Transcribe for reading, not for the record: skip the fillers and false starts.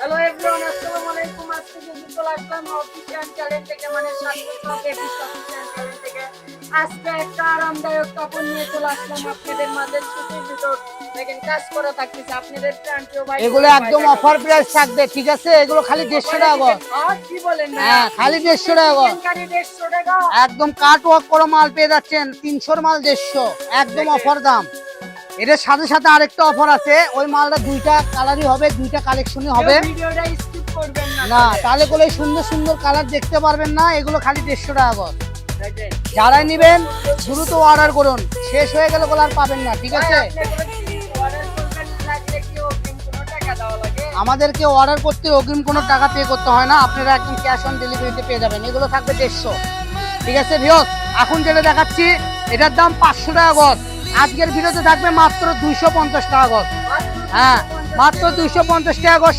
Hello everyone, আসসালামু আলাইকুম। আজকে যে চলে আসলাম অফিসিয়াল চ্যানেল থেকে, মানে সাতশো বেবি অফিসিয়াল চ্যানেল থেকে। আজকে একটা আরামদায়ক কাপড় নিয়ে চলে আসলাম আপনাদের মাঝে। ছুটির ভিতর দেখেন কাজ করা থাকতেছে আপনাদের প্রান্তীয় ভাই। এগুলো একদম অফার প্রাইস থাকবে, ঠিক আছে? এগুলো খালি 150 টাকা গজ। কি বলেন না? হ্যাঁ, খালি 150 টাকা গজ। 150 টাকা একদম কাট ওয়ার্ক করা মাল পেয়ে যাচ্ছেন। 300 মাল 150, একদম অফার দাম। এর সাথে সাথে আরেকটা অফার আছে, ওই মালটা দুইটা কালারই হবে, দুইটা কালেকশনই হবে। ভিডিওটা স্কিপ করবেন না। না, তাহলে করে সুন্দর সুন্দর কালার দেখতে পারবেন না। এগুলো খালি 150 টাকা গজ। দেখেন যারাই নেবেন দ্রুত অর্ডার করুন, শেষ হয়ে গেলে আর পাবেন না, ঠিক আছে? আমাদেরকে অর্ডার করতে অগ্রিম কোনো টাকা পে করতে হয় না, আপনারা একদম ক্যাশ অন ডেলিভারিতে পেয়ে যাবেন। এগুলো থাকবে 150, ঠিক আছে ভিউয়ার্স? এখন যেটা দেখাচ্ছি এটার দাম 500 টাকা গজ। আজকের ভিডিওতে থাকবে মাত্র 250 টাকা গজ। হ্যাঁ, মাত্র 250 টাকা গজ।